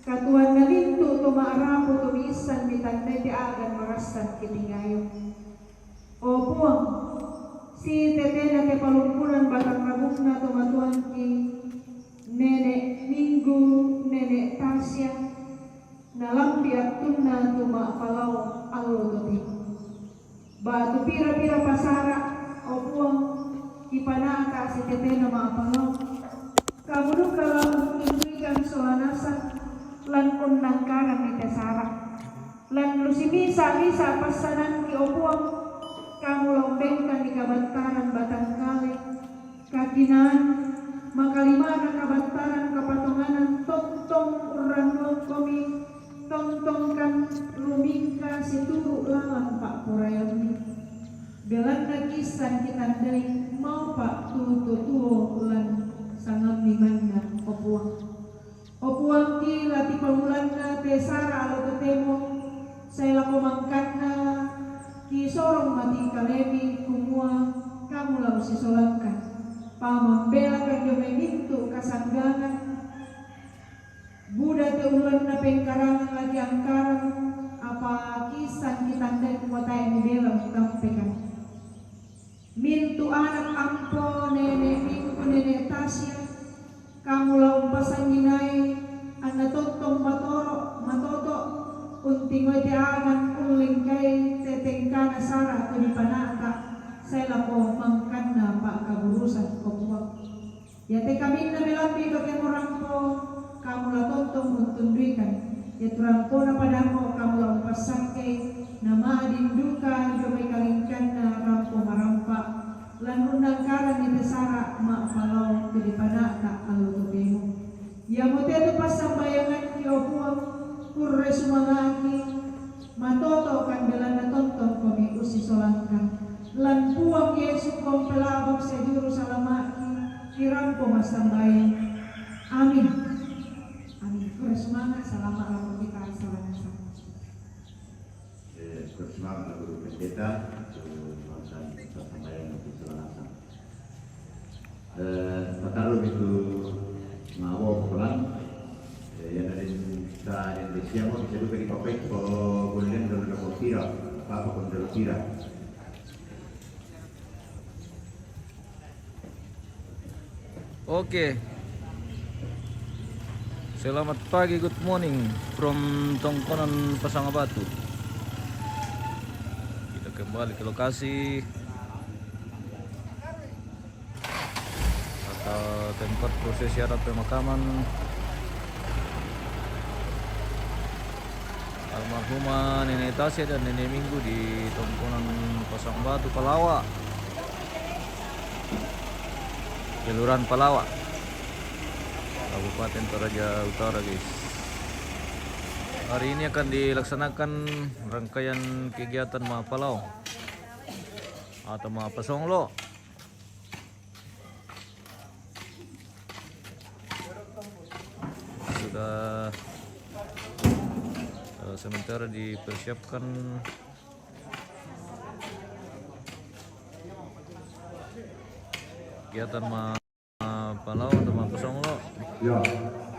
Katuan na linto tumaarapo tumisan mitanda ti agan marasan kitingayo. O puang, si tete na te palumpunan batang rabuk na tumatuan ki Nenek Minggu, Nenek Tasya, nalampi at tuna tumaapalaw alo tuti. Batu pira-pira pasara, o puang, kipanaka si tete na maapalaw. Kamu kalau intrigan soanasan lan undang karang ni tesara lan lusimisa pasanan ki opuang kamu lombengkan di kabantaran batang kali kakinan makalimana kabantaran kapatonganan tontong urang komi tontongkan lumingka situru lawan pak purayami belan nagisan kita dari mau pak tuo lan sangat nimanna opuang opuang ki lati pamulan na tesara alo tetemo saya lako mangkatna ki sorong mati kalebi kumua kamu lau sisolankan pamambela kan jomenintu kasanggangan Buddha te ulan na pengkarangan lagi angkaran apa kisah kitandai kuota yang bela utampekan mintu anak ampo nenek Minggu nenek Tasya kamu lau pasanginai anda tontong matoto untingoy te agan uling kay tetengkana sara to di panata saya lapo mangkana pak kaburusan kopuak ya te kami na melambi ko te morangko kamu la tontong untundrikan ya turangko na padamo kamu lau pasangke na maadinduka jomay kalingkan na rampo marampa lan undang karan ni tesara mak palau di panata alo totemo ya moteto pasambayangan ki opuang kurre sumangaki matoto kan belana tonton komi usi solangkan lan puang Yesu kong pelabak sa Jerusalemaki kirampo masambayan amin amin kurre sumangak salamat lalu kita salanasa kurre sumangak lalu pendeta Pataruh itu ngawo pulang, yang ada sa Indonesia mau bisa juga dipakai kalau kemudian dalam kotira, apa pun dalam kotira. Oke. Selamat pagi, good morning from Tongkonan Pasangabatu. Kita kembali ke lokasi tempat prosesi adat pemakaman almarhumah Nenek Tasya dan Nenek Minggu di Tongkonan Pasangabatu, Palawa, Kelurahan Palawa, Kabupaten Toraja Utara, guys. Hari ini akan dilaksanakan rangkaian kegiatan Mapalau atau Mapasonglo. Sudah sementara dipersiapkan kegiatan Mapalau atau Mapasonglo. Ya,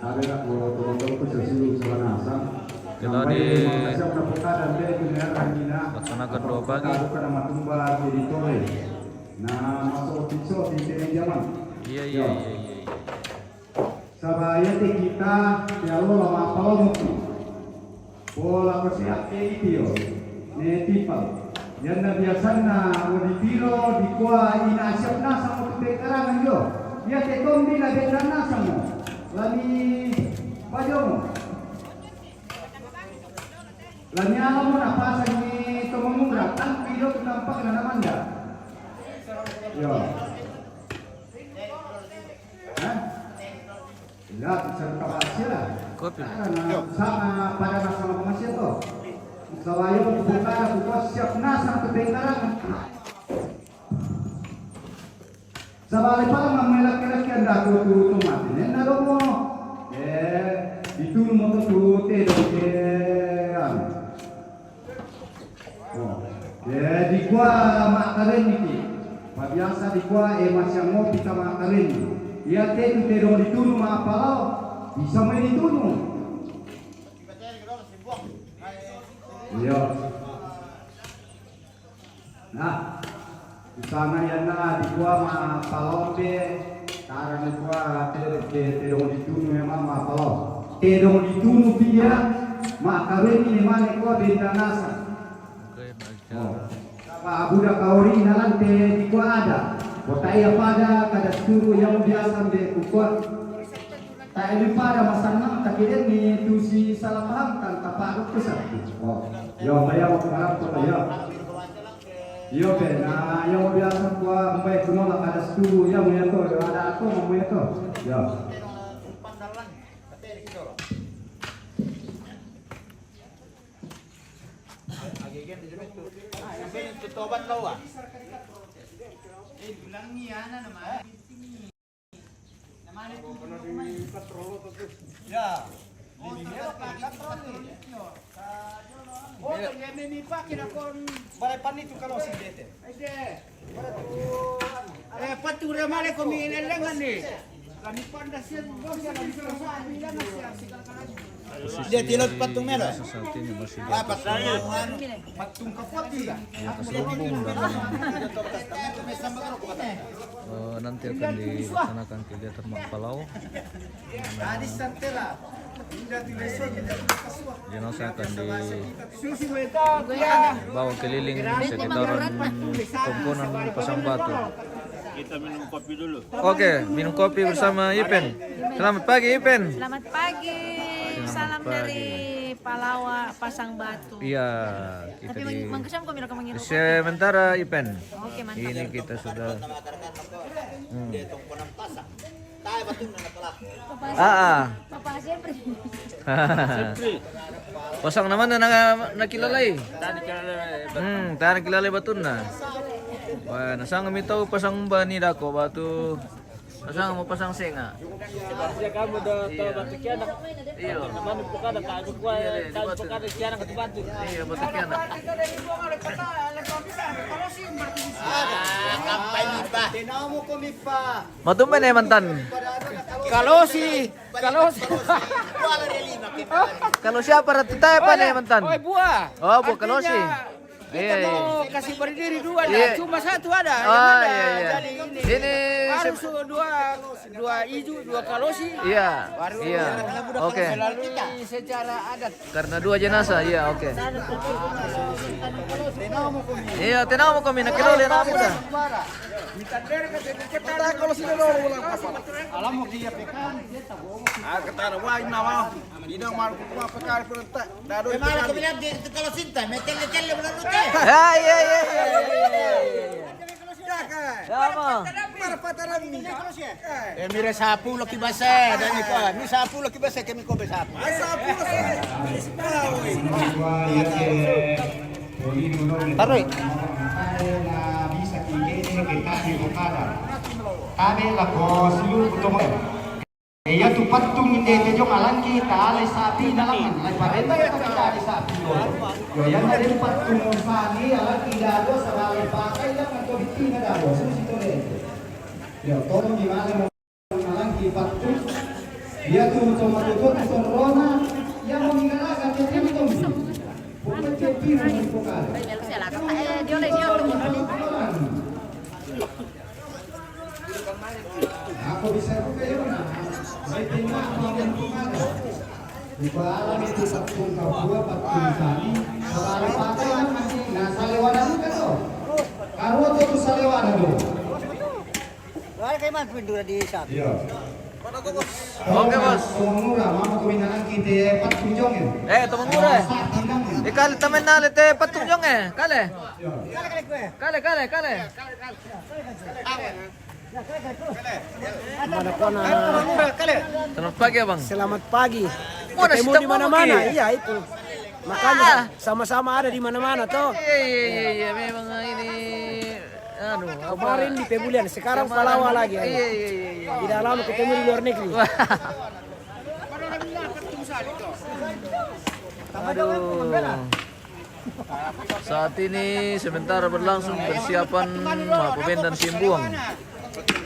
ada nak teman-teman pesesilu Selanasa. Telah dilaksanakan doa pagi. Nah, masuk pisau di zaman. Iya. Sabaya kita ya Allah lama apa bola persiap itu netipal yang biasanya mau dipilo di kuah ina siapna sama pekarangan yo ya tekom bila bedana sama lagi pajomo lagi alam apa sani tomongura kan pilo tampak na naman ya yo Enggak, bisa berhasil lah. Sama pada masalah pengasih itu. Selain berkata bukan siap nasang kebenaran. Sabali pa mamelak-kelak anda ko turun mati. Nenda mo. Itu mo to tute doke. Di gua makaren iki. Biasa di gua masih ngopi ka makaren. Ya te dong ditunu ma palau bisa main ditunu Iya. Nah, di sana ya na di gua ma palombe, karena di gua terong ditunu memang ma palom. Terong ditunu dia, ma kawin ini mana gua benda nasa. Oke, Oh, apa abuda kauri nalan te di gua ada. Kota iya pada kada suru yang biasa de kuat. Tak ada pada masanang tak kira ni tu si salah paham kan tak parut ke satu. Oh, yo bayar malam tu yo. Yo ben, nah yang biasa gua membayar kuno lah kada suru yang punya tu ada aku punya tu. Yo. Patura male kami ilelengan nih. Kami pandasnya bos ya kami selesai bilang dia tilot patung merah. Saat ini masih di Apa patung kapoti. di atas lumbung dan nanti akan dilaksanakan kegiatan Magpalau. Tadi santela. Jenazah akan Susi weta dibawa keliling sekitaran Tongkonan Pasang Batu. Kita minum kopi dulu. Oke, minum kopi bersama Ipen. Selamat pagi Ipen. Selamat pagi. Salam pagi. dari Palawa Pasang Batu. Iya, kita Tapi di mangkesam kami rekam mengirim. sementara Ipen. Oke, mantap. Ini kita sudah. Papa siempre. Pasang naman na nakilalay. Tani kilalay batun na. Wah, nasang kami tahu pasang ba ni dako batu. Nasang mo pasang singa. Ya kamu dah tahu batu kiana. Iyo. Mana bukan ada kayu kuai, kayu bukan ada kiana ke batu. Iya, batu kiana. Tinamo kami pa. Matumben eh mantan. Kalau Kalau siapa ratitay pa na mantan? Oi buah. Oh, bu kalau si. Kita Iya, iya. mau kasih berdiri dua Iya. cuma satu ada. Oh, yang ada. iya, iya. Jadi ini. Ini Harus dua hijau, dua kalosi. Iya. Iya. Oke. Melalui secara adat. Karena dua jenazah, iya oke. Iya, tenang mo kami nakilala na mo da. Kita kalau sudah ulang pasal. Alam mau dia pekan. Kata wah ini nama. Ini mau kuah pekar perut. Dado. Memang aku bilang dia itu kalau cinta, metele benar benar. Ah, iya iya iya. Sama. Mira sapu laki basa dan iko. Ni sapu laki basa kami ko sapu. Taruh. Bisa kini kita di Bukada. Kami lako silu kutomo. Iya tu patung inde tejong alang kita alai sapi nalangan. Alai parenta kita alai sapi. Yo yang ada patung sani alang tidak ada sabalai pakai yang atau bikin ada. Susi tu deh. Yo tolong gimana alang ki patung. Dia tu tomato tu rona yang meninggalkan dia tu. Bukan cepi bukan. Dia oleh. Aku bisa buka ya mana? Saya tengok apa yang ada. Di bawah itu patung kau patung sani. Kalau pakai kan masih nah salewana kan tu. Karo tu salewana tu. Wala kay man pindura di sapu. Iya. Oke, Bos. Murah, mama keminangan kita patung jong ya. Teman murah. Kali tamen na lete patung jong kale. Kale. Selamat pagi abang. Selamat pagi. Mana Ketemu si di mana-mana. Tamuki? Iya itu. Makanya sama-sama ada di mana-mana toh. Iya memang ini Kemarin di Pebulian, sekarang Palawa lagi. Iya. Tidak lama ketemu di luar negeri. Aduh. Saat ini sementara berlangsung persiapan Makuben dan Simbuang.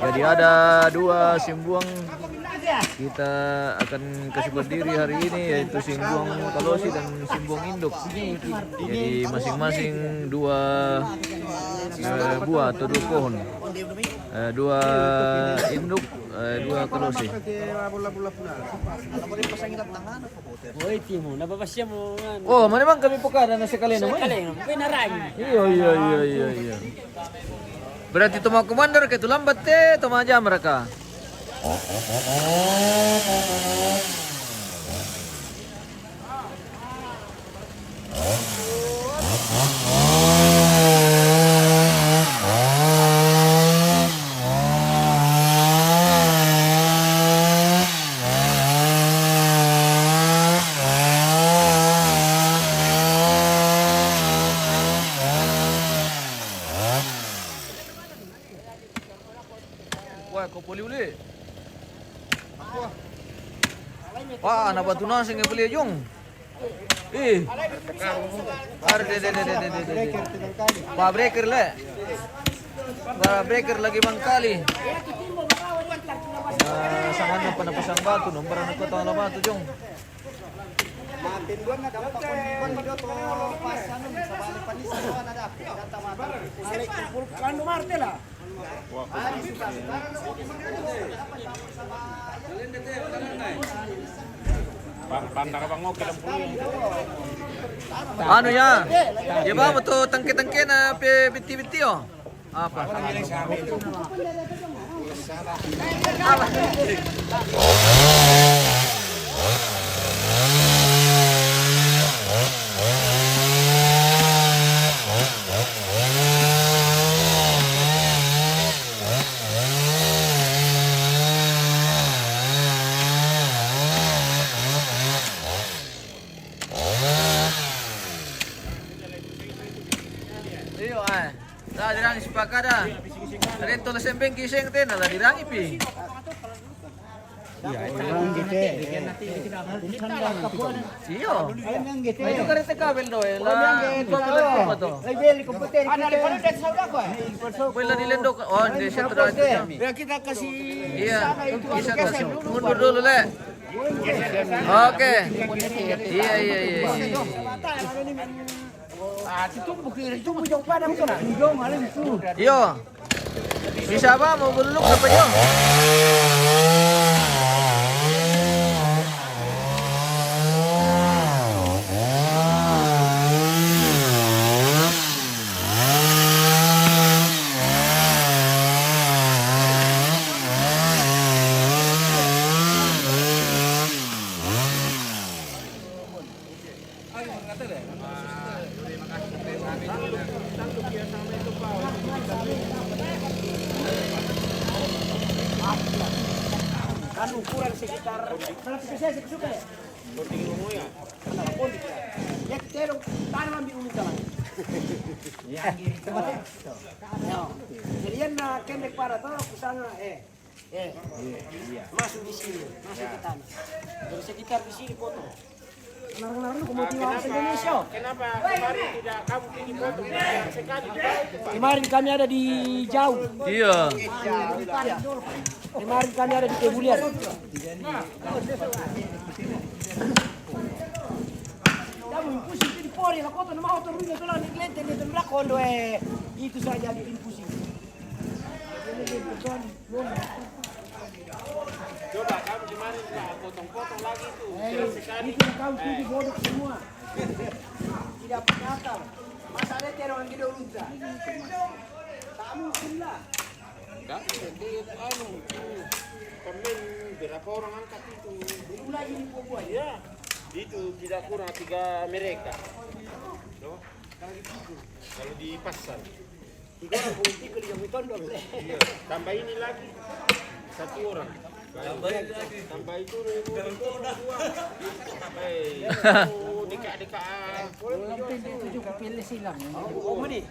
Jadi ada dua Simbuang kita akan kasih berdiri hari ini, yaitu Simbuang Kalosi dan Simbuang Induk. Jadi masing-masing dua buah atau dua pohon, dua induk, dua Kalosi. Oh, mana bang kami pokada na sekali naman? Iya. Berarti tuma komander ke tu lambat tuma aja mereka. Wah, kau boleh uli. Wah, anak batu nasi nggak boleh jong. De. Pak breaker le. Pak breaker lagi mangkali. Sangan apa na pasang batu, nomor anak ko tahu batu jong. Ano ya? Ya ba mo to tangke-tangke na biti-biti oh. Apa? Iyo ay. Sa dirang sepakada. Rin to sembeng kiseng tin ala dirang ipi. Iyo. Ayo kare te kabel do la. Apa to? Pwede dilendok. Oh, di sentra. Kita kasih Iya. Bisa kasih mundur dulu le. Oke. Iya. Yo. Bisa ba mau buluk apa yo? Kan ukuran sekitar berapa cc suka ya? Ya kita tanam ambil ulu jalan. Jadi yang kendek pada tuh kesana masuk di sini, masuk ke tanah. Dari sekitar di sini potong. Kenapa motivasi Indonesia? Kenapa kemarin tidak kamu tinggi foto sekali? Kemarin kami ada di jauh. Iya. Kemarin kami ada di Kebulian. Kamu pusing di pori, lah kota nama auto rugi tu lah ni kelenteng di tembak kondo itu saja bikin pusing. Coba kamu kemarin potong-potong lagi itu. Itu kau tuh bodoh semua. Tidak punya akal. Masa ada orang gede unta. Kamu pula. Enggak, pemain berapa orang angkat itu? Belum lagi di Papua Ya, itu tidak kurang 3 mereka. No? Kalau di pasar. 3 orang politik yang ditondol. Iya, tambah ini lagi 1 orang. Tambah itu dekat-dekat. Itu juga pilih silang. Oh, ini.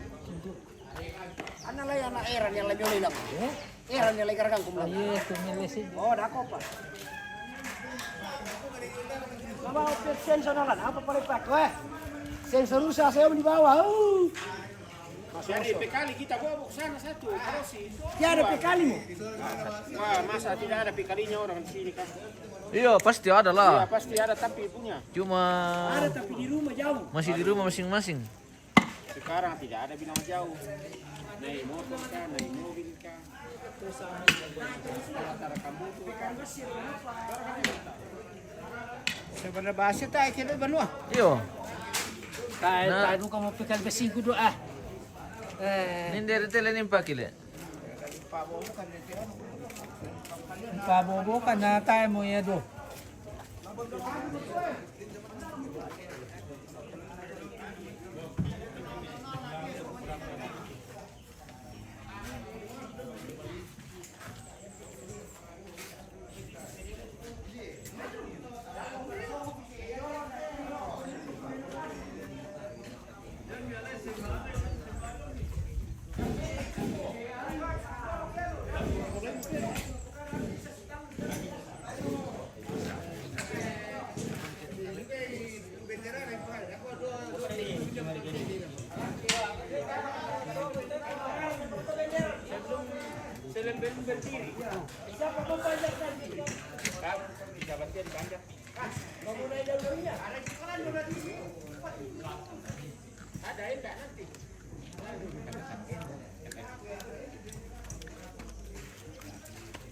Anak lah anak Eran yang lebih oleh Eran yang lagi regang kumpulan. Iya, itu milih sih. Oh, dah apa? Nama sensor nalan apa paling pak? Weh, sensor rusak saya di bawah. Jadi pekali kita bawa ke sana satu. Terus sih. Tiada pekali mo. Wah, masa tidak ada pekalinya orang di sini kan? Iya, pasti ada Ya lah. pasti ada tapi punya. Cuma Ada tapi di rumah jauh. masih di rumah masing-masing. Sekarang tidak ada bilang jauh. Naik motor kan, naik mobil kan. Terus antara kamu tuh kan. Sebenarnya bahasa tak kira benua. Iyo. Tayo nung kamo pekal besing kudo ah. Nindere tele nimpa kile. Pabobo ka na tayo mo yado.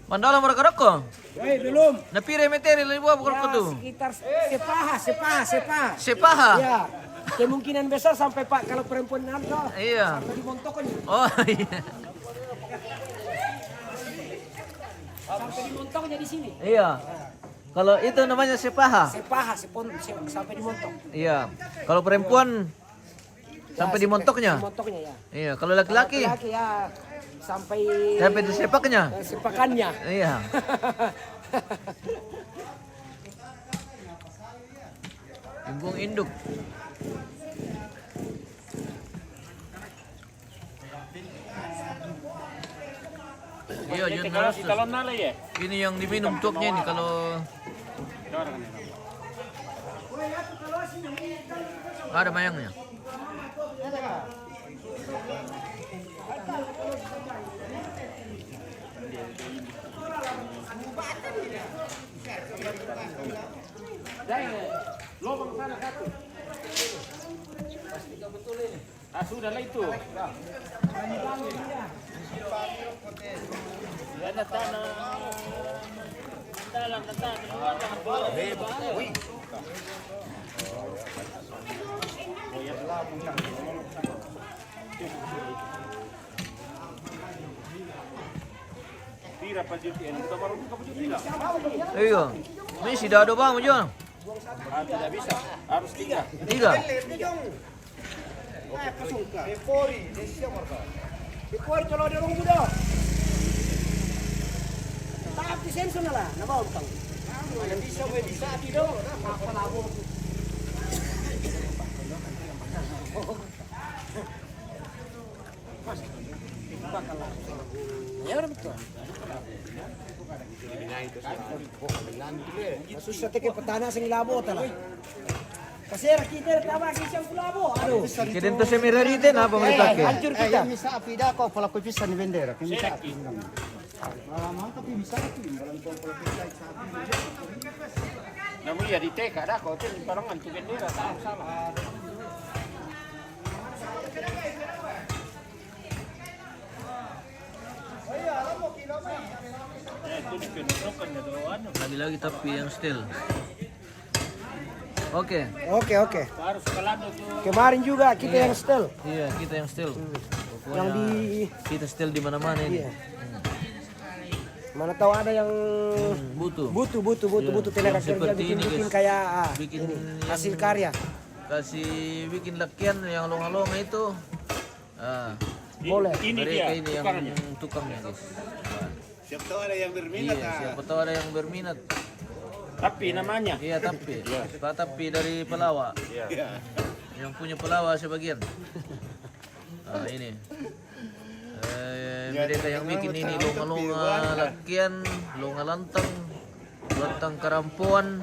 Mandala mereka ko. Belum. Napire meteri lagi buat bukan Ya, tu. sekitar sepaha. Sepaha. Ya. Kemungkinan besar sampai Pak kalau perempuan ada. Iya. Sampai di Montoknya. Oh iya. Sampai di Montoknya di sini. Iya. Kalau itu namanya sepaha. Sampai di Montok. Iya. Kalau perempuan sampai di montoknya. Di Montoknya ya. Iya. Kalau laki-laki Laki ya sampai di sepaknya. sepakannya. Iya. Imbung induk. Iya, jangan harus. Talon nala ya. Ini yang diminum coknya ini kalau ada mayangnya. Lobang sana satu. Ah sudah lah itu. Ada tanah. Dalam tanah. Tira pa dito yan. Ito marunong ka pa dito nila. Iya. Ini si Dado bang, mo dyan. Tidak bisa. Harus tiga. Tiga. Ipor kalau ada orang muda. Tahap di senso na lah, nabaw tang. Bisa tidak. Apa labo? Ya udah betul. Susah teke petana sing labo tala. Kasi kita tawa kisang labo. Aduh. Kiden to sa mirarite na pamalita ke. Hancur kita. Misa apida ko pala ko pisa ni vendera. Misa apida. Namun ya di teka dah kau tu parangan tu bendera tak salah. Lagi-lagi tapi yang still. Oke. Oke. Harus kelado tu. Kemarin juga kita yang setel. Iya, kita yang still. Pokoknya Yang di kita still di mana-mana ini. Iya. Mana tahu ada yang Butuh. butuh tenaga Yang kerja seperti ini, bikin guys. kayak Bikin ini, yang- hasil karya. Kasih bikin lakian yang long-long itu. Ah, Boleh. Ini mereka dia ini yang tukarnya. tukangnya, guys. Siapa tahu ada yang berminat. Iya, siapa tahu ada yang berminat. Tapi namanya. Iya, tapi dari Pelawa. Yang punya Pelawa sebagian. Ah, ini. Mereka yang bikin ini longa-longa lakian, longa lantang kerampuan.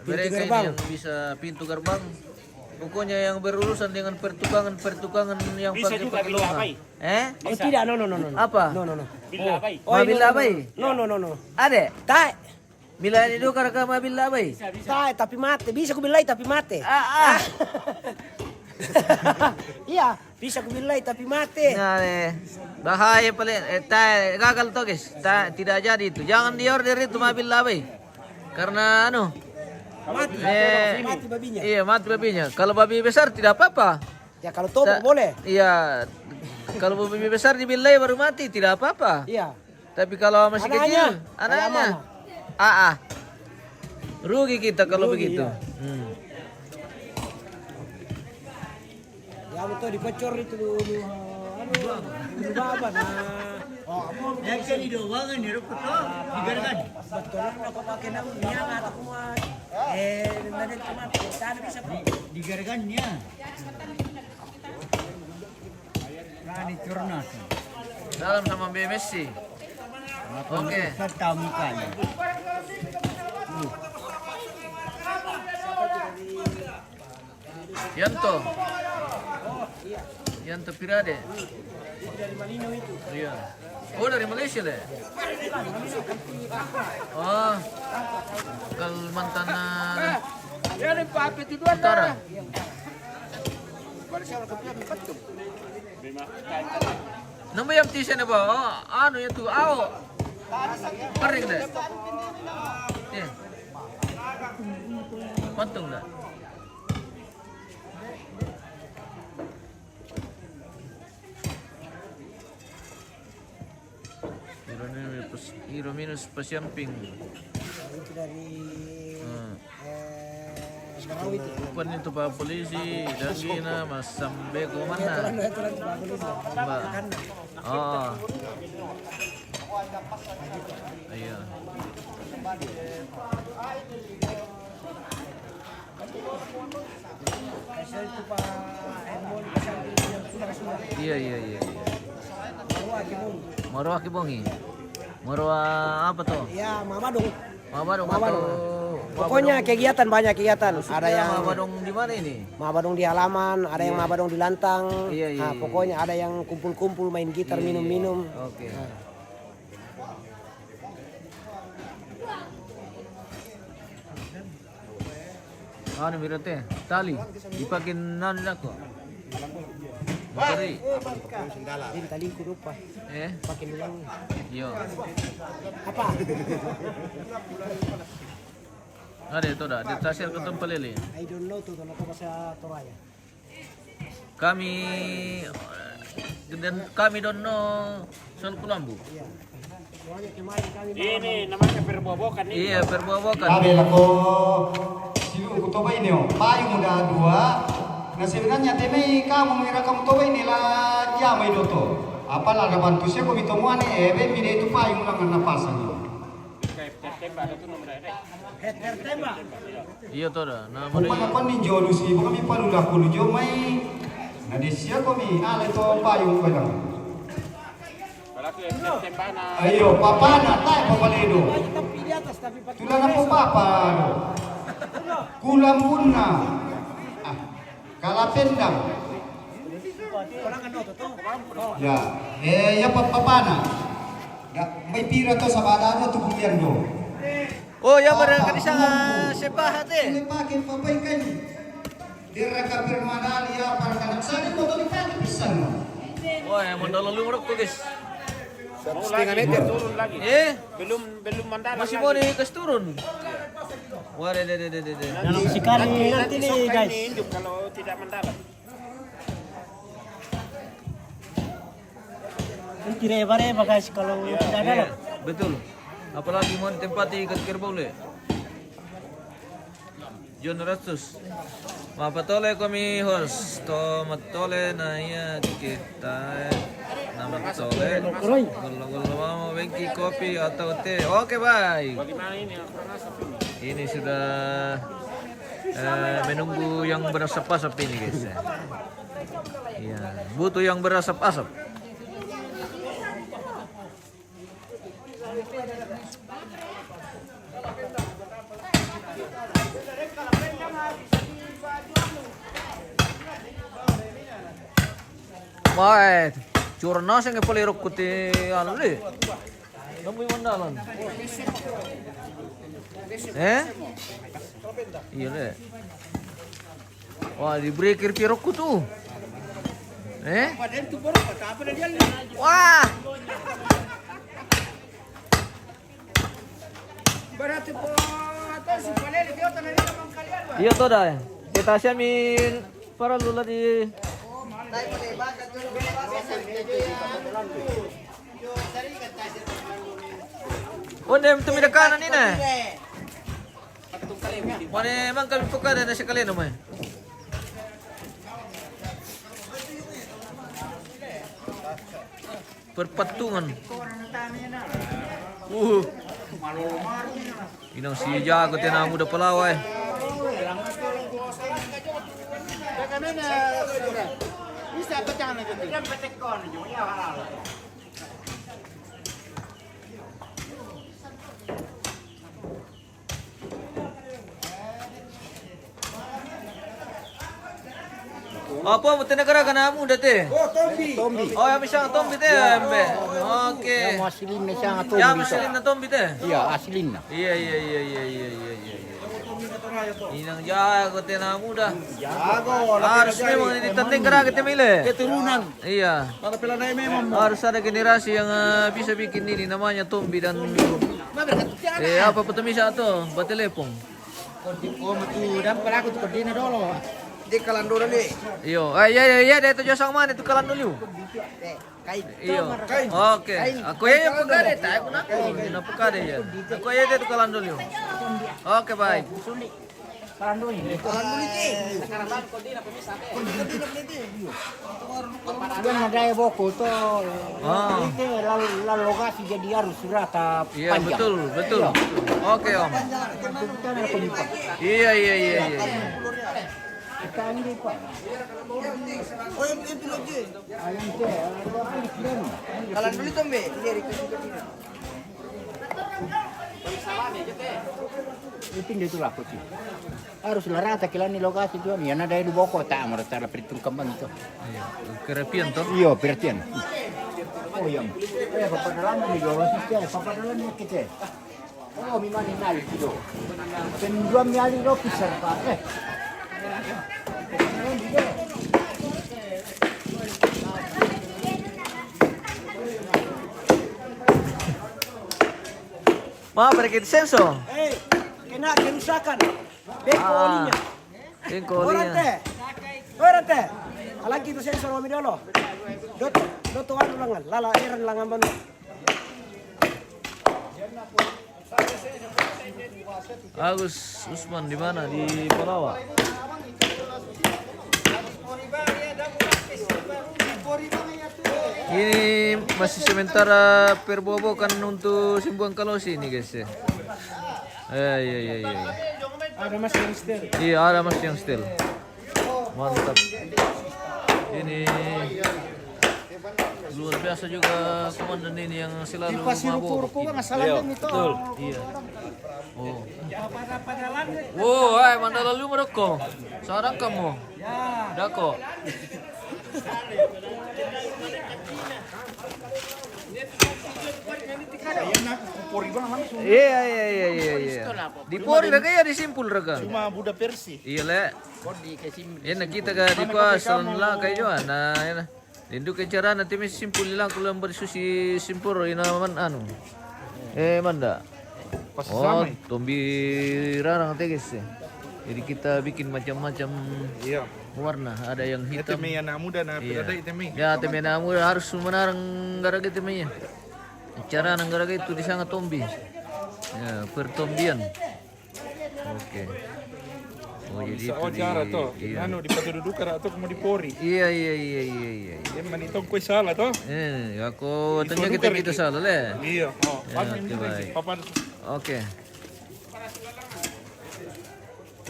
Mereka ini gerbang. yang bisa pintu gerbang. Pokoknya yang berurusan dengan pertukangan yang Bisa pakai juga pakai bila loma. abai. Oh tidak, no. Apa? No. Bila apa? Mabil labai. No. Ade, Tai, mila ini do karena mabil labai. tai tapi mate. Bisa ku bilai tapi mate. Ah. Iya, bisa ku bilai tapi mate. Nah, bahaya paling. Gagal tuh guys. Tidak jadi itu. Jangan diorder itu mabil labai. Karena Mati. Eh, Mati babinya. iya mati babinya. Kalau babi besar tidak apa-apa. Ya kalau topok boleh. Iya. Kalau babi besar dibilai baru mati tidak apa-apa. Iya. Tapi kalau masih Anaknya, kecil, kayak anaknya. mana? Rugi kita kalau Rugi, begitu. iya. Ya betul dipecor itu baba nah. Oh, yang kali doang ni ruput digargan. Betul aku pakai nak niang atau kuma dan cuma sana bisa digargannya. Rani Curnas. Salam sama BMSC. Oke. Tahu mukanya. Yanto. Yanto Pirade. Dari Malino itu. Iya. Oh dari Malaysia deh. Oh. Kalimantan Ya ni papi tu Utara. Nama yang tisa na ba? Oh, ano itu? Ao. Paring deh. Eh. Pantong na. Hero minus pasiamping. Itu dari Barawi itu. Bukan itu Pak Polisi, dan gina Mas Sambe mana? Itu nanti bagus. Mbak. Oh. Iya. Kasih itu Pak Emon kasih yang sudah. Iya. Bawa kibung. Marwah Kibongi. Marwah apa tuh? Ya, Mama dong. Mabadong Mabadong. atau Pokoknya kegiatan banyak kegiatan. Ada yang Mabadong di mana ini? Mabadong di halaman, ada yang Mabadong di lantang. Iya. Nah, pokoknya ada yang kumpul-kumpul main gitar, minum-minum. Oke. Ano birate? Tali. Dipakin nan ako. Bateri. Jadi tadi ku lupa. Pakai bilang Yo. apa? Ada itu dah. Di tasir ketemu pelili. I don't know tuh kalau bahasa Toraya. Kami dan kami don't know soal Kulambu. Iya. Soalnya kemarin kami Ini namanya perbobokan ini. Iya, perbobokan. Sabi ako, sino ko to ba inyo? Payong udah dua. Na sebenarnya temay kamu mira kamu to ba nila yamay do to. Apa lah bantu siya ko bitomuan ebe mire itu payong lang ang napasang. Tembak itu nomor ada. head tembak. Iya tuh dah. Nama Kung dia. pa ni Jolo si kami palula ko jo may na siya ko mi ala to payong ko lang. Kalau tu tembak na. Ayo, papa na tayo papaledo. Tapi di atas tapi pakai Tula na po papa. Kulam pun na. Kalapendang. orang ano to. Ya, ya papa na. Ya, may pira to sa bala to gobyerno. Oh, ya barang kanisa sepahat eh. Ini pakai papay kan. Dira ka permanali ya para kanak sa mo to pakai pisan mo. Wah, yang mandala lumrok tuh guys. Setengah meter turun lagi. Belum mandala. Masih mau dikasih turun. Wah, deh. Dalam sekali nanti nih guys. Ini hidup kalau tidak mendalam. Tidak ya guys kalau tidak ada. Iya, betul. Apalagi mau tempati ikat kerbau le. John Ratus. Mapatole kami host. To matole na iya kita. Nama tole. Gulung-gulung mau bengki kopi atau teh. Oke, baik. Bagaimana ini? Kurang asap ini. Ini sudah menunggu yang berasap-asap ini guys. Iya, butuh yang berasap-asap. Wah, curna sing peliruk kuti anu le. Kamu mandalan. Iya le. Wah, diberi kirokku tuh. Padahal tu baru apa dia ni? Wah. Berarti po atas panel dia tanah ni naman kalian ba? Iya to dah. Kita siya min para lula di. Oh, nem tu mida kanan ini. Mana emang kami pukada na sekali naman. Perpatungan. Inang si jago tena muda pelawai. Bisa pecah na jadi. Yang petekon jo ya halal. Apa mo tinagara ka na mo dati? Oh, Tombi. Oh, yang siyang tombi te, embe. Okay. Yang aslin na siya nga to. Yang masilin na tombi te. Iya, aslin na. Iya. Inang jago tena muda. Harus memang ini tanding keragit mile. Keturunan. Iya. Para pila na memang. Harus ada generasi yang bisa bikin ini namanya tombi dan apa petumis atau batelepong. Oh, matu dan pala ko to na dolo. Di kalandora ni. Iyo. Iya, dito Diyos man itu kalan dulu. Kain. Iyo. Oke. Aku ya yang pagkari, tayo ko na ko. Na pagkari ya. Aku ya dito kalan dulu. Oke, baik. Parando ni. Sudah ada boko to. Ini lalu lokasi jadi harus surat Iya, panjang. betul. Oke, Om. Iya. Kita ini Pak. Oh, yang pilot je. Ayam teh, Kalan dulu Tombi. itu dia tu lah kau harus larang tak kilan ni lokasi tu ni ada di boko tak mau cara perhitung kembang itu. Iya. Kerepian toh. Iya, perhatian. Oh iya. Papa dalam ni dorong sikit, papa dalam ni kita. Oh, memang ni nali tu. Penjual nyali lo pisar Pak. Ma, pergi senso. Kena kerusakan. Beko olinya. Beko olinya. Orante. Alagi itu sensor kami dulu. Dot anu langan, lala eran langan manu. Agus Usman di mana? Di Palawa. Ini masih sementara perbobokan untuk Simbuang Kalosi ini guys ya. Iya. Ada mas yang setel. Iya, ada mas yang still. Mantap. Ini luar biasa juga komandan ini yang selalu mabuk. Betul. Iya. Oh. Wow, Mandala lu merokok. Sarang kamu. Dako. Iya. Di Pori raga ya disimpul raga. Cuma Buddha Persi. Iya le. Yan kita ka di kuas lah kayo na yan. Lindu ke cara nanti may simpul lang kulang bersusi simpur inaman anu. Manda. Oh, tombi rarang teges ya. Jadi kita bikin macam-macam warna. Ada yang hitam. Teme anak muda na Iya. teme. Ya, teme anak muda harus menarang garaga temenya. Cara nang garaga itu di sana tombi. Ya, pertombian. Oke. Oh, jadi itu cara di, to. iya. Anu di patududukan atau kamu di Pori. Iya. Yan manitong ko salah to. Aku tanya kita salah le. Iya. Oh, Ya, oke, baik. papan. Oke.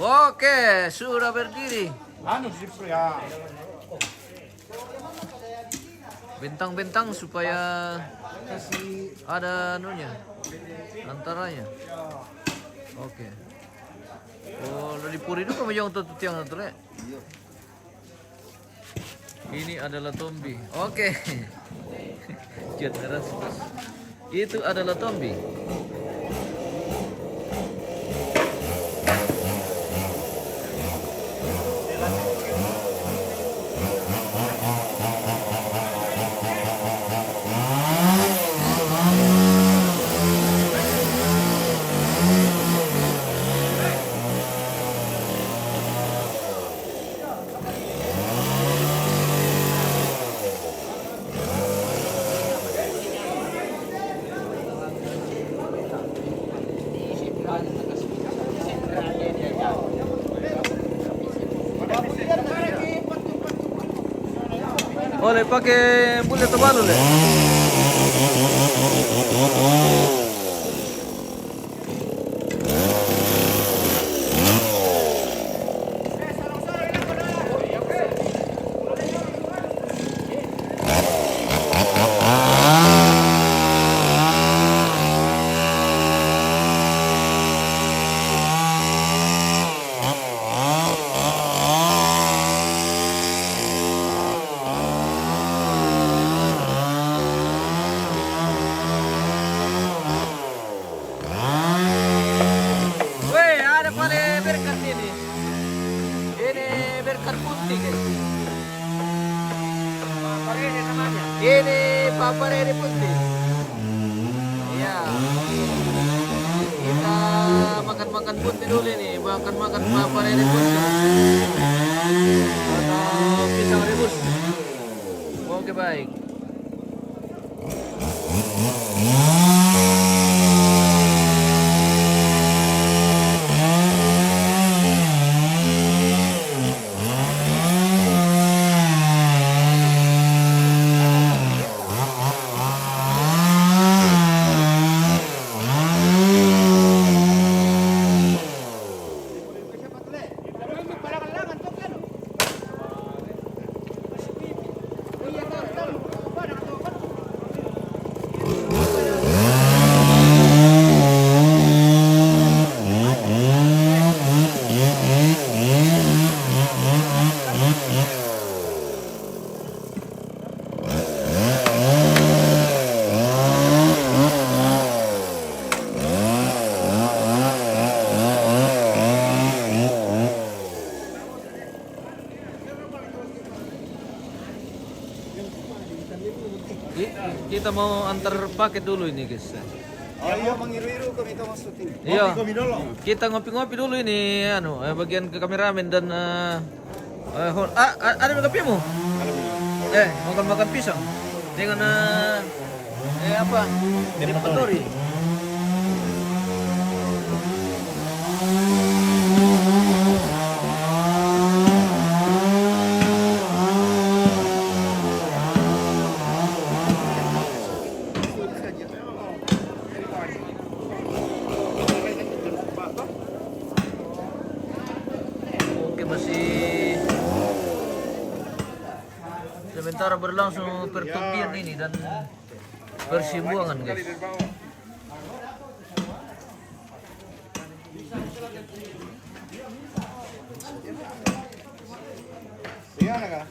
Oke, sudah berdiri. Anu di ya. Bentang-bentang supaya ada anunya antaranya. Oke. Oh, di Puri itu kamu jangan tutup tiang itu le. Ini adalah Tombi. Oke. Generasi plus. Itu adalah Tombi. Oleh pakai bulat tebal oleh. Weh, ada pada berkat ini. Ini berkat putih guys. Paparede namanya. Ini paparede putih. Iya. Kita makan-makan putih dulu nih, makan-makan paparede putih. Atau pisang rebus. Oke baik. Kita mau antar paket dulu ini guys. Ayo mengiru-iru kami itu maksudnya. Iya. Kita ngopi-ngopi dulu ini bagian ke kameramen dan ada kopimu? Makan-makan pisang dengan apa? Dipatori. Oke, masih sementara berlangsung pertopian ini dan persimbuangan guys. Iya kah?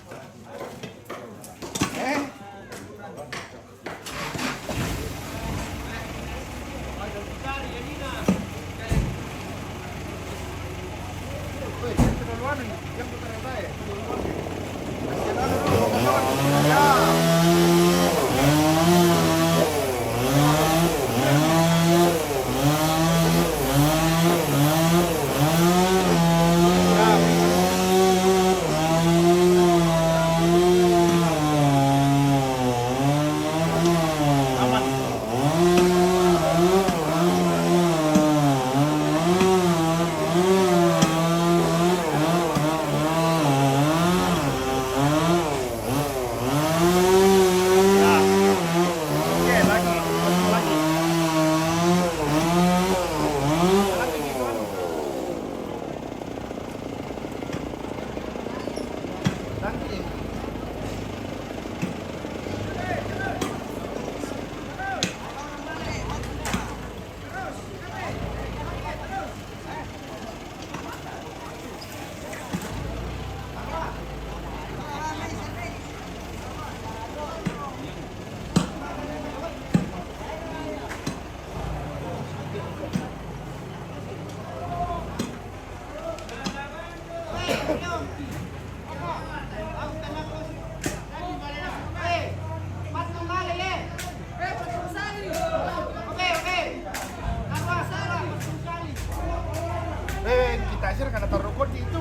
tasir kada tarukot itu.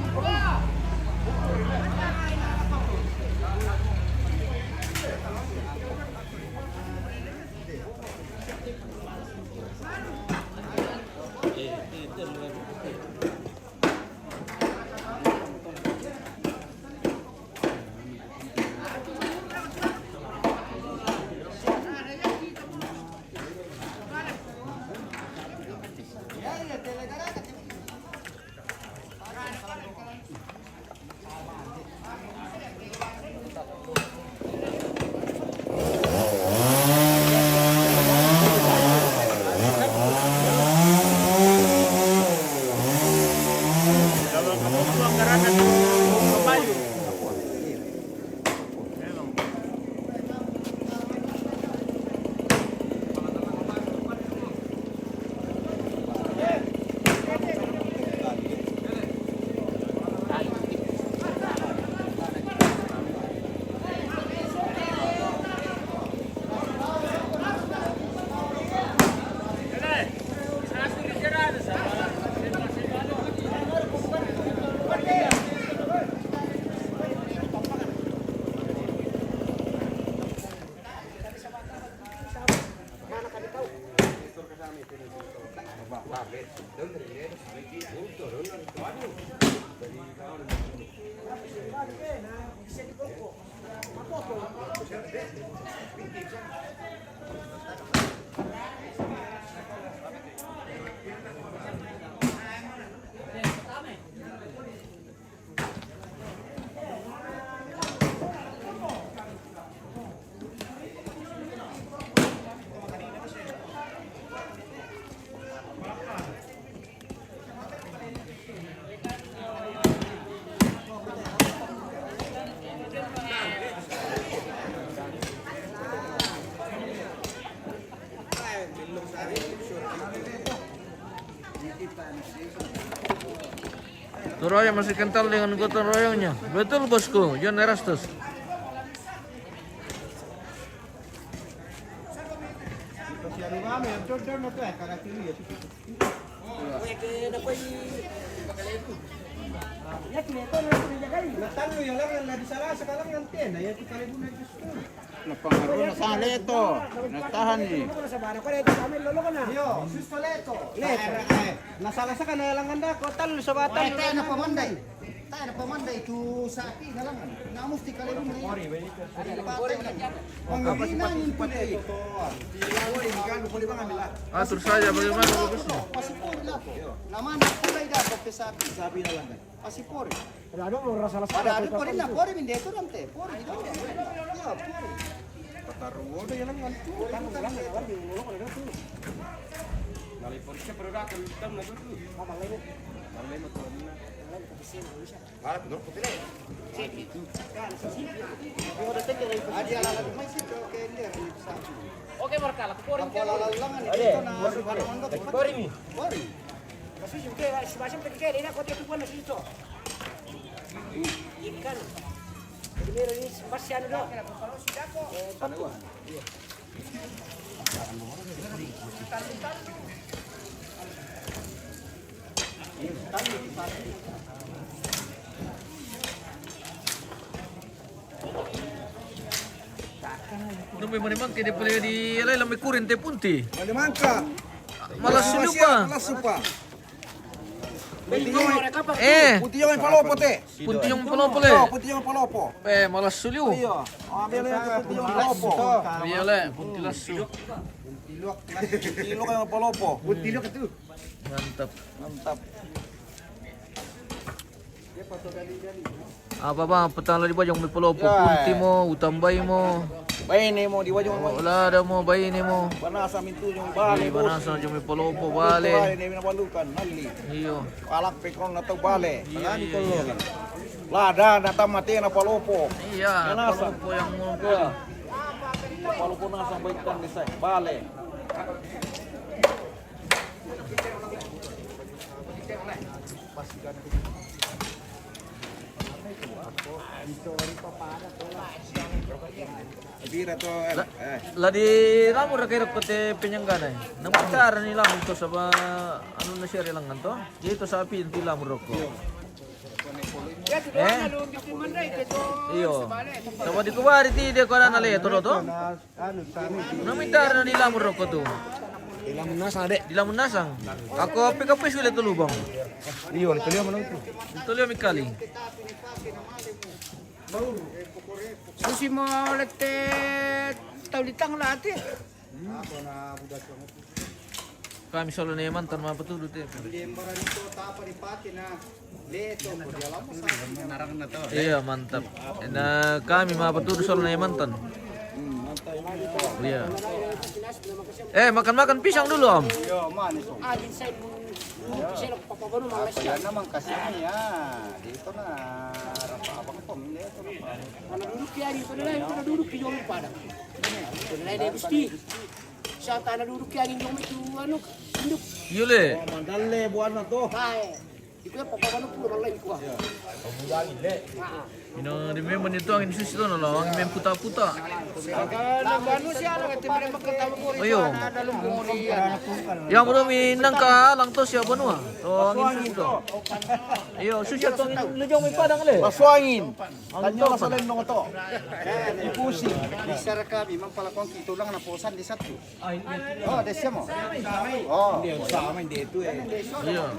Royong masih kental dengan gotong royongnya. Betul bosku, John Erastus. Natalo yung lang na disala sa kalang antena, ya kita libu na Diyos ko. Napangaroon na sa leto. Natahan ni. Yo, sus paleto. Leto. Nasala sa kana lang anda ko talo sa batan. Tayo na pamanday. Tayo na pamanday tu sa akin na lang. Na musti kali mo na. Ang hina yung pati. Atur saja bagaimana bagusnya. Pasipor na po. Naman kulay dapat sa akin. Sabi na lang. Pasipor. Ano mo rasa las Para ano po rin na. Pori hindi ito lang te. Pori daw. Ya, pori. Tarugo na yan lang. Tanong lang na lang yung ulo ko na to. Adi ala may sitio kay Ender sa. Oke, markala. Pori lang ni dito na. Pori mi. Pori. Kasi juga semacam ketika ini aku tiap bulan masih itu. Ikan. Jadi meron ini masih anu do. Patu. Numay manimang kaya di pala di alay lang may kurente punti. Malimangka. Malas sulu pa. Malasupa. Putih yung palopo te. punti yung palopole. Putih yung palopo. Malas sulu. Ambil yung putih yung palopo. Biyale, punti lasso. Tilo yung palopo. Butilok itu. Mantap. Mantap. Apa bang, petang lagi bajang may palopo, Ya. punti mo, utambay mo. Bayin mo di wajong mo. Wala daw mo, bayin mo. Banasa mintu yung bale. Bali, banasa dyan may palopo, Bale bale. ni nabalukan mali. Iyo. Alak pekron na to bale. Iya, iya. Lada na tamati na palopo. Iya, Nanasa. palopo yang ngumpul. Palopo na sa baitan di say. Bale. Bira to Lah di lamur kay kote penyangganay. Nang pagkara ni lamur to sa ba ano na siya lang to? Dito sa apil ti lamur ko. Ya tu doang lalu di mana itu. Iyo. Sa di ko bari ti de ko na nale to to. Nang mitara ni lamur ko to. Di lamun nasang. Ako pikapis ulit to lubang. Iyo, tuloy mo lang ito. Tuloy mikali. Susi mo lete taulitang lati. Kami solo na mantan mga patulot eh. Iya mantap. Na kami mga patulot solo na mantan. Iya. Makan-makan pisang dulu om. Adin saya saya nak papa baru malas ya. Yan naman kasi ya. Dito na apa ko pamilya ito na. Mana duduk ya di mana duduk di jolong pada. Mana dia mesti. Siya tanah duduk ya di jolong itu anu induk. Yule. Mandale buwan na to. Hai. Itu ya papa baru pulang malay ko. Ino di memang itu angin susi to no, angin mem puta-puta. Nagano siya nang timbre magkatawa ko rin Ayo. na dalong bumuriyan. Yang belum minang ka lang to siya banua. To angin susi to. Iyo, susi to angin lujong may padang le. Maswangin. Angin Kanyo to sa len mga to. Ipusi. Bisara kami mang pala kong kito lang na pusan di satu. Oh, desya mo. Oh, hindi sama hindi ito eh. Iya.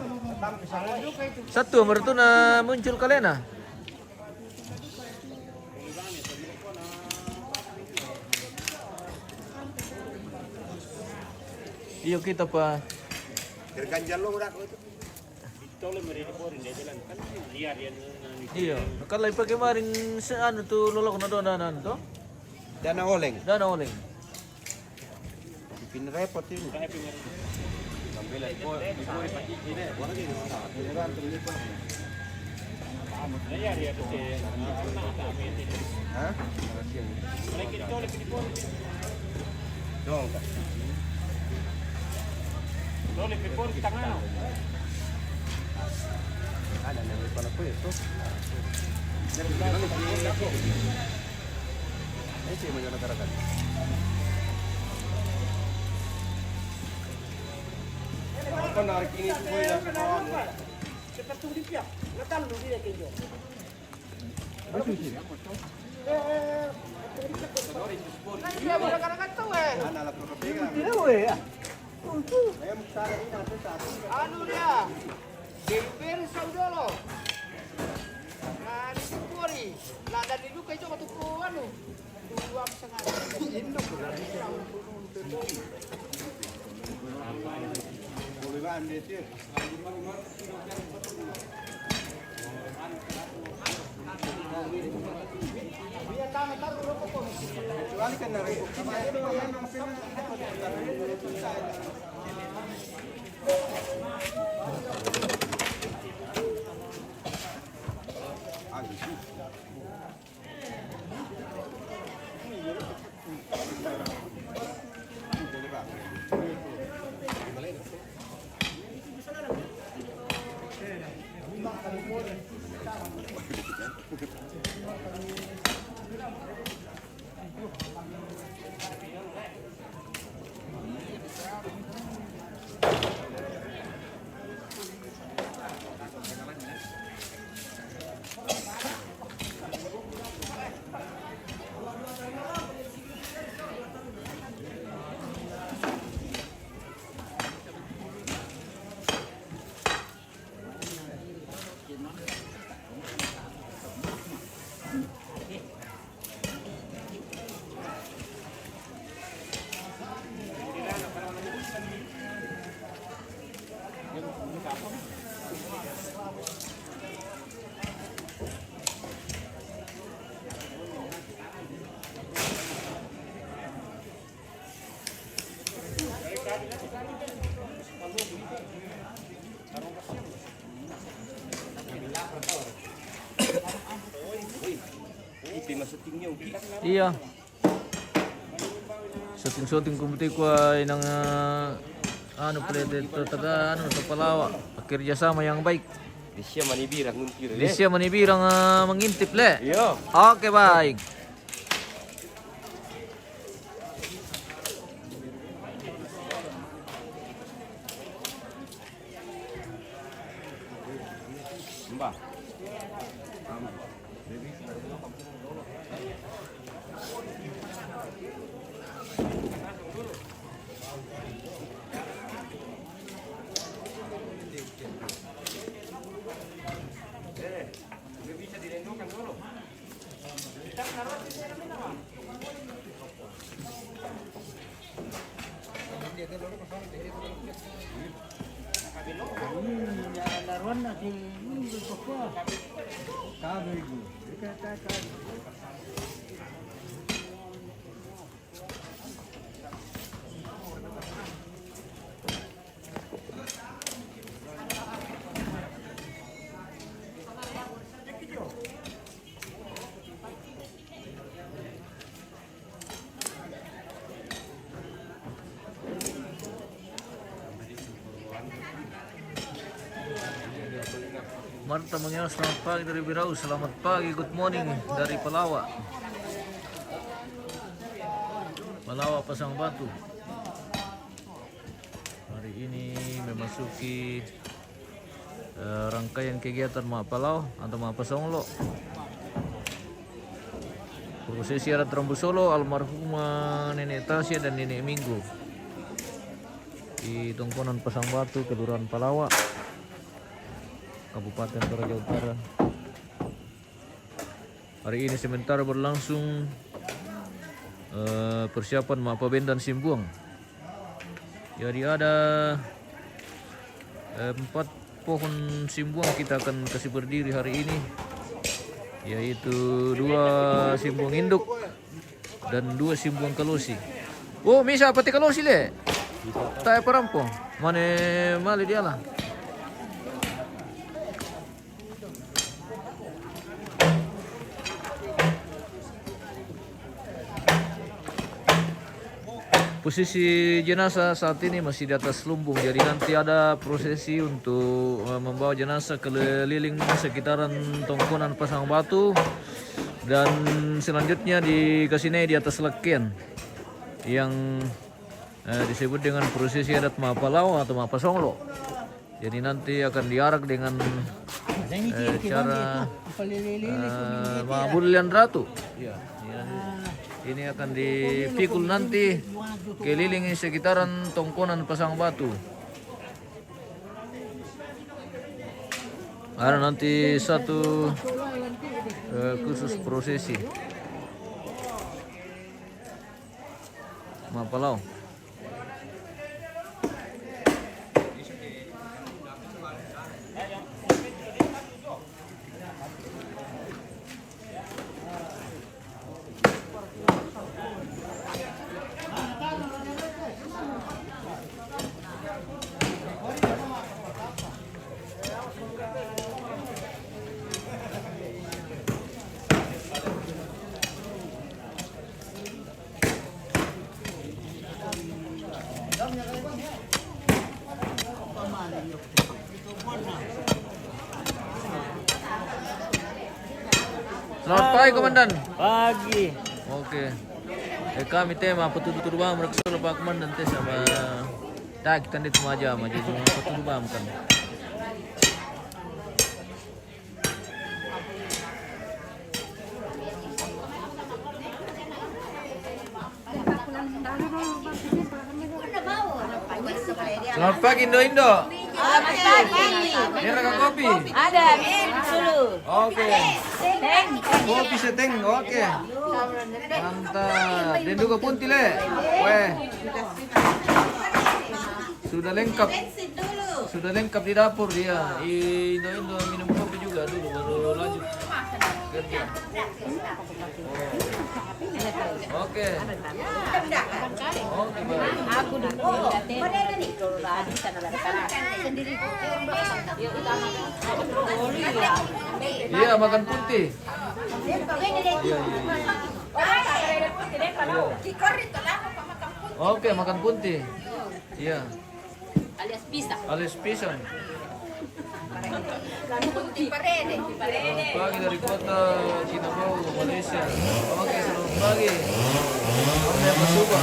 Satu mertu na muncul kalena. Iyo kita pa. Gerganjal lo udah itu. Iya, kalay pa maring sa ano to lolok na doon na to. Dana oleng. Dana oleng. Pinrepot yun. Hah? Dong. Ada yang pala po ito. Ay, siya mo yung nakaragan. Ako narikinis mo yung katawan mo. Seperti di pihak. Letal lu dia kejo. Iya, boleh kadang-kadang tuh eh. Anak ko pega. Anu dia. Dempir saudolo. Nah, di Puri. Lah dan itu kejo ketuku anu. 2,5. Induk. Boleh ba ande siya? Kecuali kan dari Iya. Syuting-syuting kumputi ko ay ng ano pala dito taga ano sa Palawa. Kerjasama yang baik. Siya manibirang nguntir Di siya manibirang mengintip le. Iya. Oke baik. Mbah. Laruan na si Papa. Kabel ko. Marta Mangyal, selamat pagi dari Birau. Selamat pagi, good morning dari Palawa. Palawa Pasang Batu. Hari ini memasuki rangkaian kegiatan Mak Palau atau Mak Pasonglo. Prosesi adat Rambu Solo almarhumah Nenek Tasya dan Nenek Minggu di Tongkonan Pasang Batu, Kelurahan Palawa, Kabupaten Toraja Utara. Hari ini sementara berlangsung persiapan Mak Pabendan Simbuang. Jadi ada 4 pohon simbuang kita akan kasih berdiri hari ini, yaitu 2 simbuang induk dan 2 simbuang kalosi. Oh, misa pati kalosi le. Tak perampong. Mane mali dia lah. Posisi jenazah saat ini masih di atas lumbung, jadi nanti ada prosesi untuk membawa jenazah keliling sekitaran Tongkonan Pasang Batu dan selanjutnya dikasih naik di atas leken yang disebut dengan prosesi adat Mapalau atau Mapasonglo. Jadi nanti akan diarak dengan cara Mabulian Ratu. Ya, ini akan dipikul nanti keliling sekitaran Tongkonan Pasang Batu. Ada nanti satu khusus prosesi Mapalau. Selamat pagi, Komandan. Pagi. Oke. Kami tema petutur bam reksul Pak Komandan teh sama tak kita di aja mah jadi petutur bam kan. Selamat pagi Indo. Ini reka kopi. Ada, dulu. Oke. Kopi seteng, oke. Mantap. Dan juga punti le. Weh. Sudah lengkap. Sudah lengkap di dapur dia. Indo minum kopi juga dulu baru lanjut kerja. Oke. Oke, baik. Aku di sendiri. Iya, makan putih. Iya. Oke, makan putih. Iya. Alias pisang. Alias pisang. Selamat pagi dari kota Kinabalu, Malaysia. Oke, selamat pagi. Apa yang bersumpah?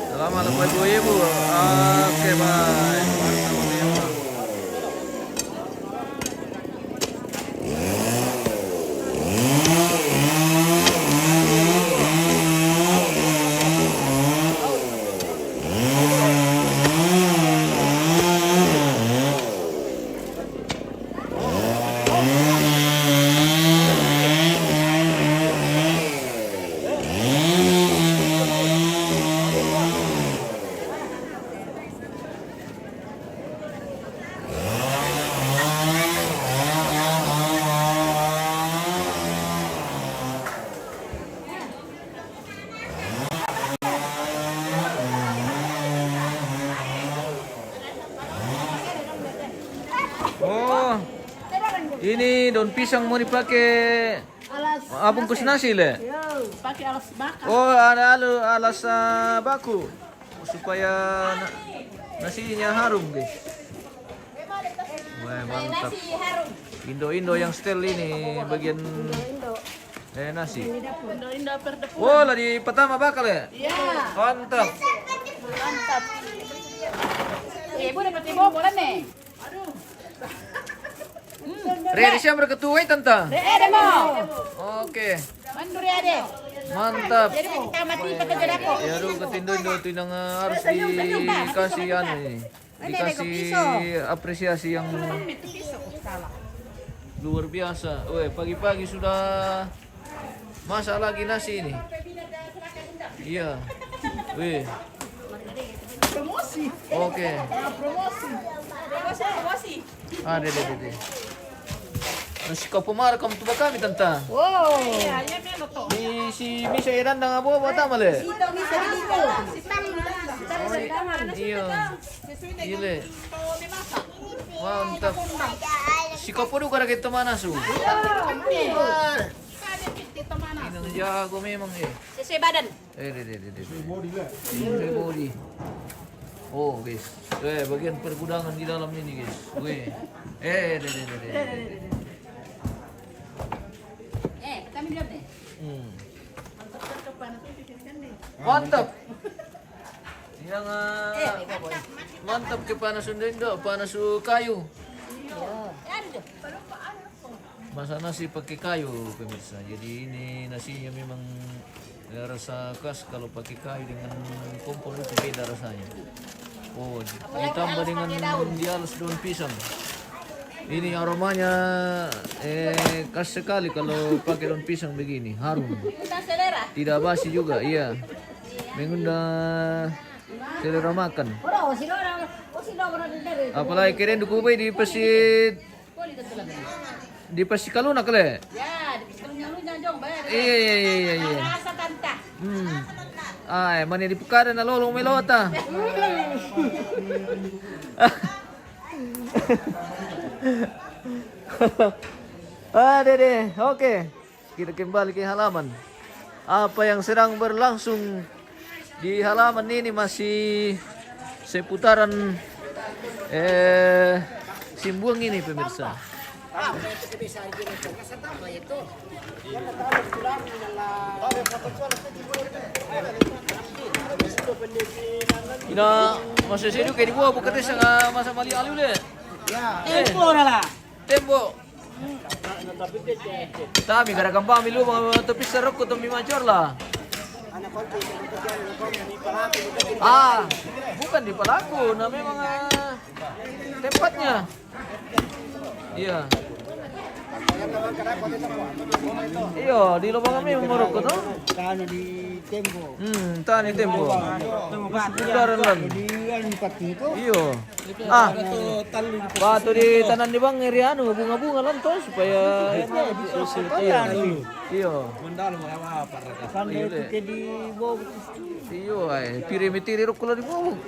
Selamat buat ibu. Oke, bye. Oh, ini daun pisang mau dipakai bungkus nasi le? Pakai alas bakar. Oh, ada alas baku supaya nasinya harum guys. Wah, mantap. Indo yang style ini bagian nasi. Indo perdepun. Oh, lagi pertama bakal ya? Iya. Mantap. Mantap. Ibu dapat ibu boleh nih. Ready siya berketuai tante? Ada mau. Oke, Mandur ya deh. mantap. Jadi kita mati pakai jadako. Ya aduh ketindo itu yang harus dikasih ini. Dikasih apresiasi yang luar biasa. Weh, pagi-pagi sudah masak lagi nasi ini. Iya. Weh. Promosi. Oke. Promosi. Deh. Nasi kau pemar kamu tuh kami tante. Wow. Iya, ya melo to. Ni si Misa Iran nang abo apa male? Ito bisa dito. Iya. Gile. Mantap. Si kau pun kada kita mana su? Ini jago memang Sesuai badan. deh. Body. Oh guys, bagian pergudangan di dalam ini guys. Deh. Kami lihat deh. Mantap. Yang mantap ke panas Indo, panas kayu. Masak nasi pakai kayu pemirsa. Jadi ini nasinya memang rasa khas kalau pakai kayu dengan kompor itu beda rasanya. Oh, ditambah dengan dialus daun pisang. Ini aromanya khas sekali kalau pakai daun pisang begini, harum. Tidak basi juga, iya. Mengundang selera makan. Apalagi keren dukubay di pasi kaluna kale. Ya, di Kaluna jong bayar. Iya. Rasa tanta. Ay, mani di pukada na lolong melota. Dede, oke. Kita kembali ke halaman. Apa yang sedang berlangsung di halaman ini masih seputaran Simbuang ini pemirsa. Ina masih sedu kayak dibawa bukan sa masa mali alu le. Ya, tempo na lah. Tempo. Tami kada kambang milu mga tepis serok ko tumi macor lah. Bukan di pelaku, nah memang tempatnya. Iya. Iya, di lubang kami Maroko tuh. Kano di tempo. Tani tempo. Putaran lang. Di lipat dito. Iyo. Batu di tanan di bang anu bunga-bunga lang to supaya iyo. Kano itu di bawah. Iyo ay piri-mitiri ro kula di bawah.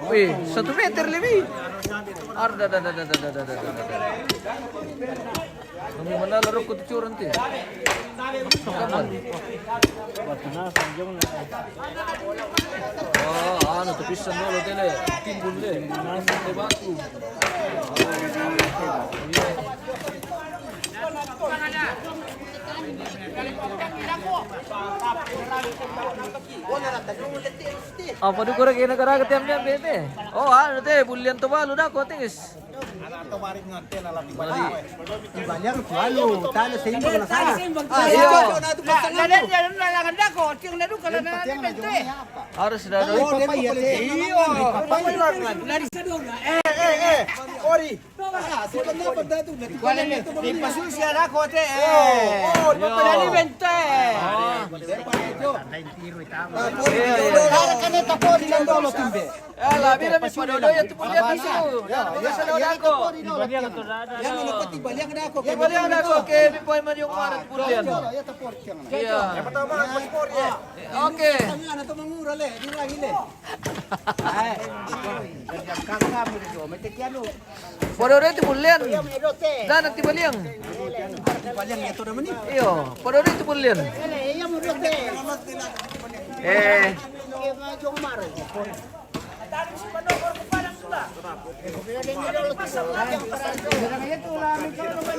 Wih, 1 meter lebih. Nung manlalaro ko titsura nanti. Kapan? Oh, ano, tapisan mo, tele. Timbul le. Nasa batu. Apa tu korek ina karagat yang dia bete? Oh, ano te, bulian to balu dah ko tingis. Ibalyang lalu, talo sa inyo na sana. Iyo. Lalangan dako, ting na duka na Harus dah ada. Iyo. Ori. Siapa na pada tu? Di pasusya dako te. Padali bente. Kaneta po di lang dolo timbe. Alah, bila mi padodo ya tu bulian tu. Biasa dah ako. Yang ini pati balyang na ako. Ke bulian ako ke mi poy man yung marat bulian. Ya tapor kang. Iya. Pertama paspor ya. Oke. Tangan atau mangura le, di lagi le. Kami dito, may tekiano. Padodo itu bulian. Dan nanti bulian. Balyang ito naman ni. Iyo, padodo itu bulian.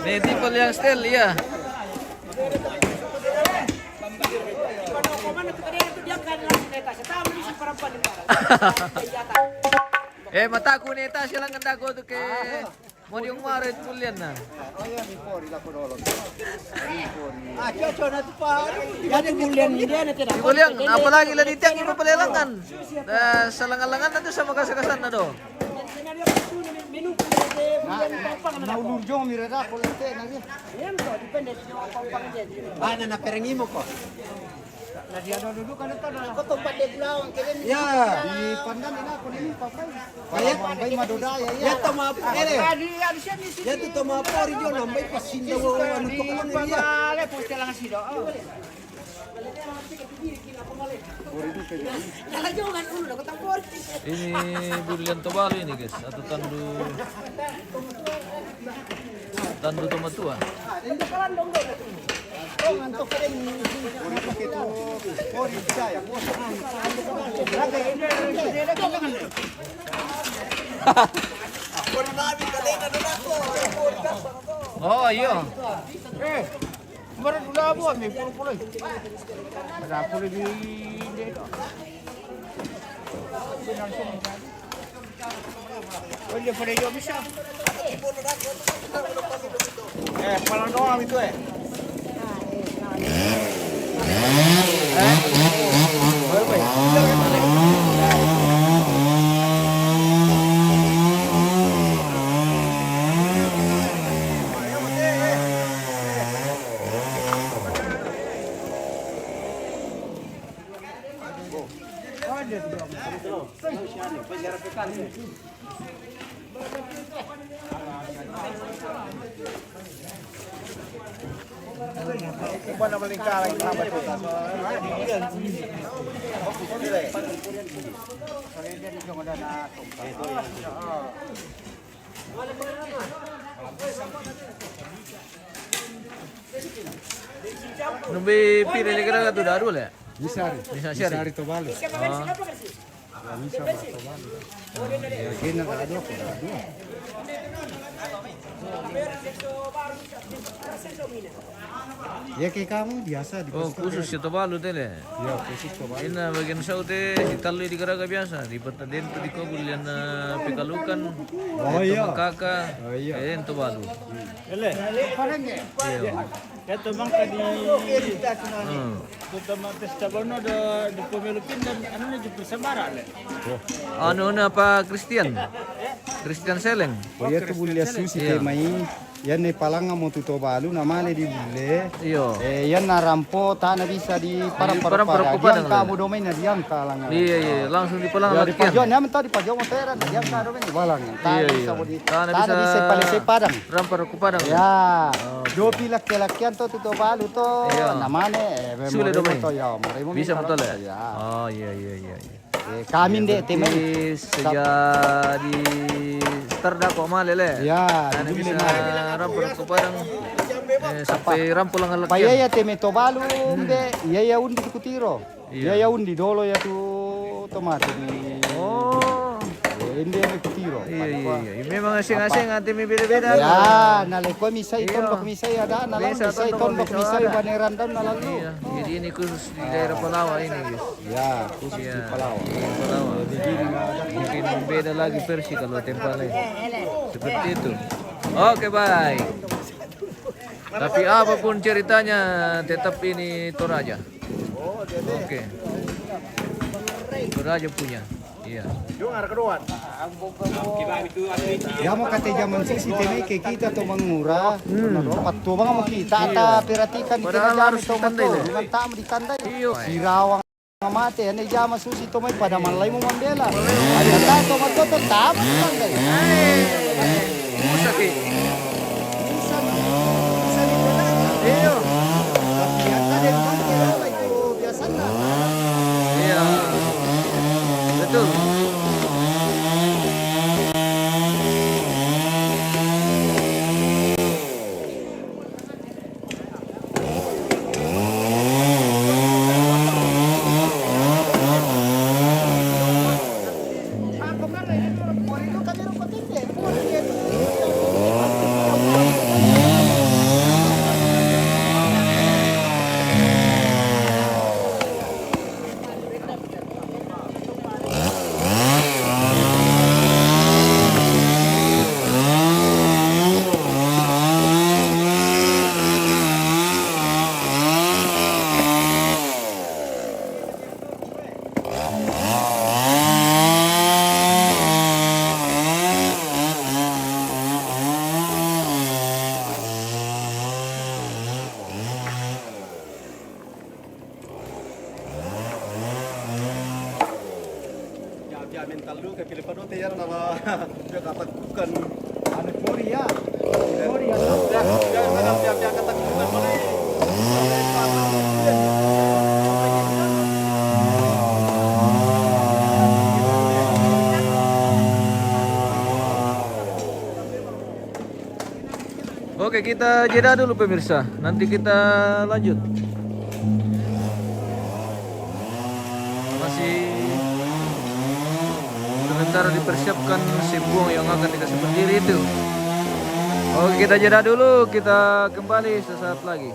Nih tipe yang stel ya. Mataku neta silang kanda ko tu ke mau yung marit pulian na. Coco na tu pa. Jadi bulian dia na tidak. Pulian, apalagi lah ditiang iba palelangan. Salangan-langan na tu sama kasakasan na do. Naulur jong mirada polete na dia. Bana na perengimo ko. Ya, di pandan ina ko ni papai. Bayat bay madodaya ya. Ya tama ere. Ya tu tama pori jo nambay pasinda wo anu to ko ni ya. Pamale po lang sido. Ini bulian tobalo ini guys, atau tandu tomatua. Pori saya. Oh iya. Kemarin udah buat nih, puluh-puluh. Ada puluh di desa. Oh, dia pada jauh bisa. Kepala doang itu Bukan paling kalah yang terlambat itu. Numbi pilih kira tu daru le. Bisa Syari. itu balik. Bisa itu balik. Ya kena ada apa? Ya kayak kamu biasa di Oh, khusus itu balu tele. Ya khusus itu balik. Ina bagian saute italo di karaga biasa di pertandin tu di ko bulian na pikalukan. Oh iya. Kakak. Oh iya. Itu balu. Ele. Ito bang kadi terutama testabono di pemilu pindan ano na di persamara le. Ano na pa Christian? Christian Seleng. Oh ya tu bulia susi te mai. Yan ni palanga mo tuto balu namanya di bule. Iyo. Yan na rampo ta na bisa di para Parang-parang Yang kamu domain na diam kalangan. Iya, langsung di pelang Ya di latihan. pajon, naman tadi pajon mo tera, diam ka domain balang. Iya. Ta bisa palese padang. Rampar ku padang. Ya, do pilak kelakyan to tuto balu to Iya. namanya Sulit domain. to ya, maremo Bisa betul ya? Ya. Oh iya. Kami dek tema. Sejak di start dah kok malele. Ya, Karena di bisa bule rampar ku padang. sampai rampul ang alat Paya yan. ya teme to balu be iya undi tu kutiro. Iya. Iya undi dolo ya tu tomate ni. Oh, Indi me kutiro. iya. Memang asing-asing ate may beda-beda. Ya, nalay ko misay Iya. tondok misay ada nalang Bisa misay tondok, tondok bisa misay ada. baneran dan nalalu. Iya, jadi ini khusus di daerah Palawa ini, guys. Ya, khusus Iya, di Palau. Palawa. Mungkin beda lagi versi kalau tempalnya. Seperti itu. Oke, baik. Tapi apapun ceritanya, tetap ini Toraja. Oke. Toraja punya. Iya. Ya mau kata zaman sih teme ke kita to mangura. Patu bang mau kita ata perhatikan di Padahal kena harus to ditandai mato. deh. Dengan tam ditandai. Iyo. Si rawang mate ane jama susi to may pada malay mo mandela. Ada ta to mato to tam ditandai. Sakit. Iyo. Tapi ata den bang kira itu biasa na. Iya. Betul. Ya mental lu ke Filipino te yan na katakukan ano Korea. Korea. Ya manam ya katakukan mo Oke, kita jeda dulu pemirsa. Nanti kita lanjut. Masih sebentar dipersiapkan si buang yang akan dikasih berdiri itu. Oke, kita jeda dulu. Kita kembali sesaat lagi.